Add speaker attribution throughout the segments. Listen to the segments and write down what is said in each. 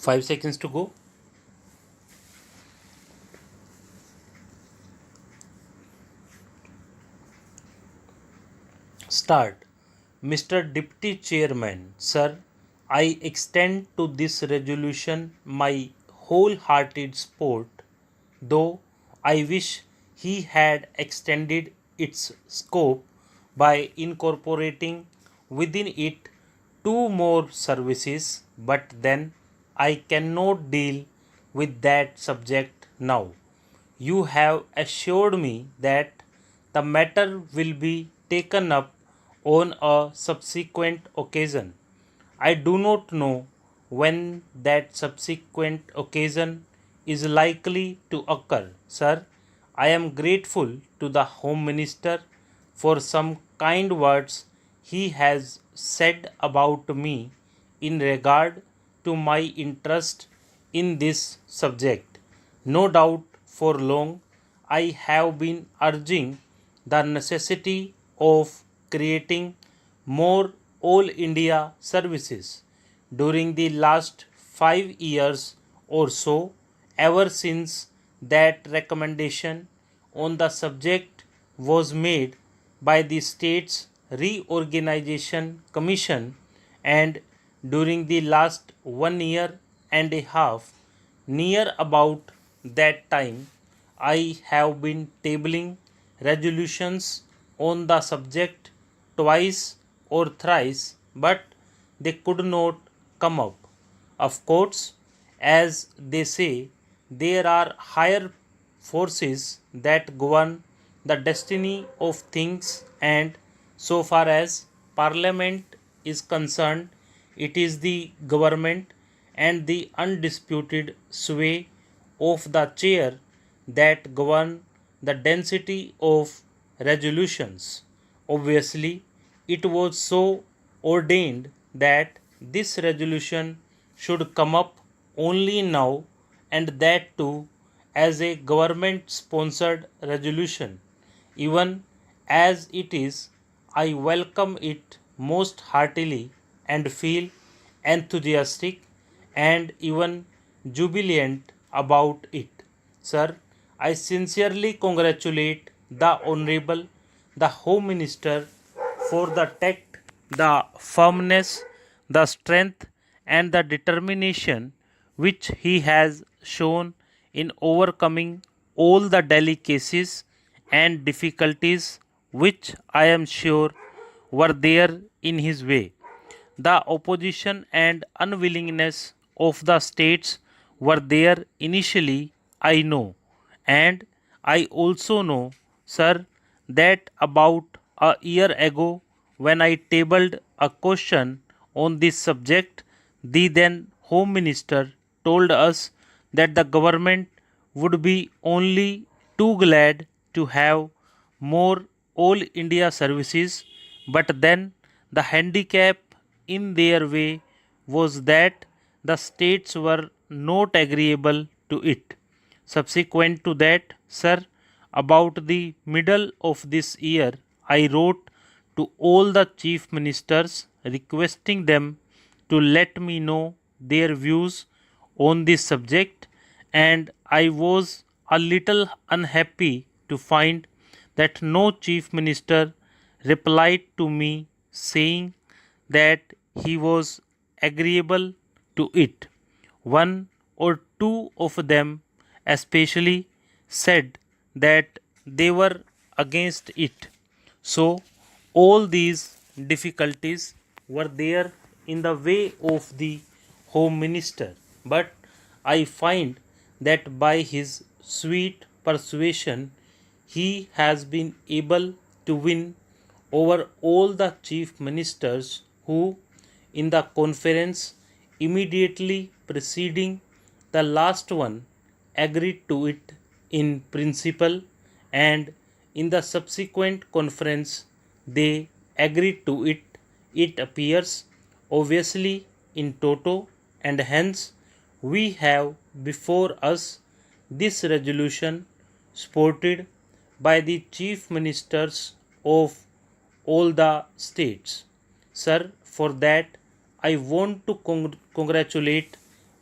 Speaker 1: 5 seconds to go. Start. Mr. Deputy Chairman, sir, I extend to this resolution my wholehearted support, though I wish he had extended its scope by incorporating within it two more services, but then I cannot deal with that subject now. You have assured me that the matter will be taken up on a subsequent occasion. I do not know when that subsequent occasion is likely to occur, sir. I am grateful to the Home Minister for some kind words he has said about me in regard to my interest in this subject. No doubt for long I have been urging the necessity of creating more All India services during the last 5 years or so, ever since that recommendation on the subject was made by the States Reorganization Commission, and during the last 1 year and a half, near about that time, I have been tabling resolutions on the subject twice or thrice, but they could not come up. Of course, as they say, there are higher forces that govern the destiny of things, and so far as Parliament is concerned, it is the government and the undisputed sway of the chair that govern the density of resolutions. Obviously, it was so ordained that this resolution should come up only now, and that too as a government sponsored resolution. Even as it is, I welcome it most heartily and feel enthusiastic and even jubilant about it. Sir, I sincerely congratulate the Honorable the Home Minister for the tact, the firmness, the strength, and the determination which he has shown in overcoming all the delicacies and difficulties which I am sure were there in his way. The opposition and unwillingness of the states were there initially, I know, and I also know, sir, that about a year ago, when I tabled a question on this subject, the then Home Minister told us that the government would be only too glad to have more All India services, but then the handicap in their way was that the states were not agreeable to it. Subsequent to that, sir, about the middle of this year, I wrote to all the chief ministers requesting them to let me know their views on this subject, and I was a little unhappy to find that no chief minister replied to me saying that he was agreeable to it. One or two of them especially said that they were against it. So, all these difficulties were there in the way of the Home Minister, but I find that by his sweet persuasion he has been able to win over all the chief ministers who, in the conference immediately preceding the last one, agreed to it in principle, and in the subsequent conference they agreed to it, it appears, obviously in toto, and hence we have before us this resolution supported by the chief ministers of all the states. Sir, for that I want to congratulate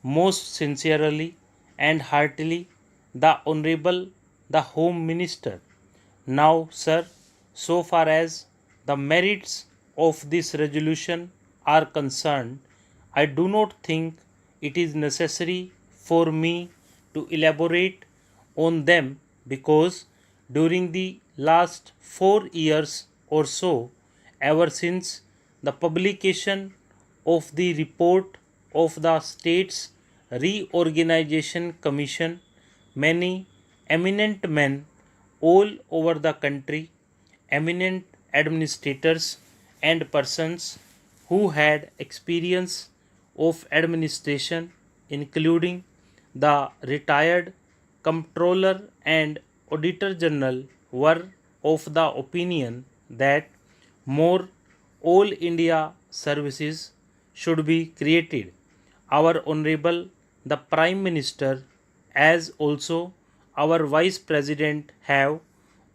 Speaker 1: most sincerely and heartily the Honorable the Home Minister. Now, sir, so far as the merits of this resolution are concerned, I do not think it is necessary for me to elaborate on them because during the last 4 years or so, ever since the publication of the report of the States Reorganization Commission, many eminent men all over the country, eminent administrators and persons who had experience of administration, including the retired Comptroller and Auditor General, were of the opinion that more All India services should be created. Our Honorable the Prime Minister, as also our Vice President, have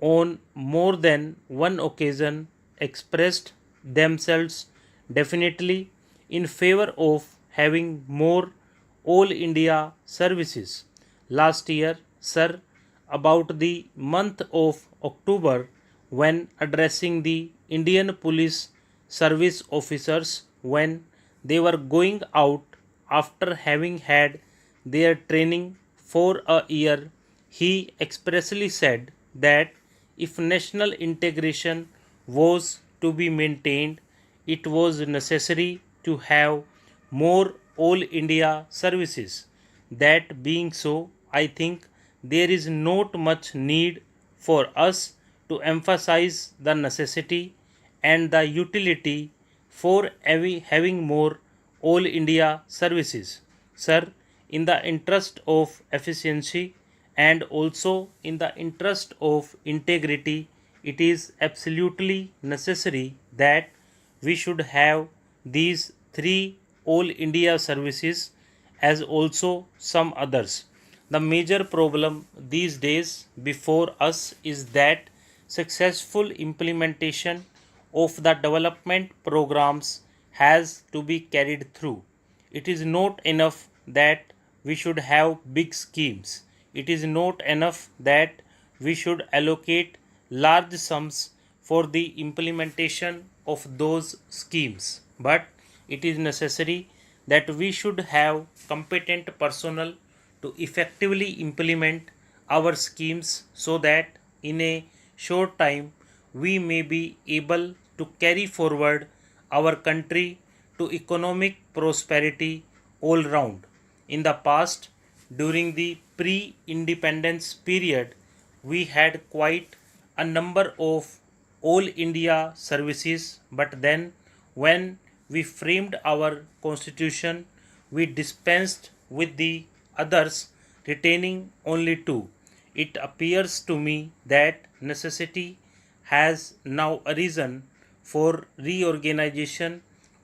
Speaker 1: on more than one occasion expressed themselves definitely in favor of having more All India services. Last year, sir, about the month of October, when addressing the Indian Police Service officers when they were going out after having had their training for a year, he expressly said that if national integration was to be maintained, it was necessary to have more All India services. That being so, I think there is not much need for us to emphasize the necessity and the utility for having more All India services. Sir, in the interest of efficiency and also in the interest of integrity, it is absolutely necessary that we should have these three All India services as also some others. The major problem these days before us is that successful implementation of the development programs has to be carried through. It is not enough that we should have big schemes. It is not enough that we should allocate large sums for the implementation of those schemes, but it is necessary that we should have competent personnel to effectively implement our schemes so that in a short time we may be able to carry forward our country to economic prosperity all round. In the past, during the pre independence period, we had quite a number of All India services, but then when we framed our constitution, we dispensed with the others, retaining only two. It appears to me that necessity has now arisen for reorganization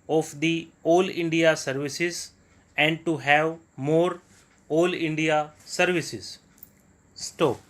Speaker 1: of the All India services and to have more All India services. Stop.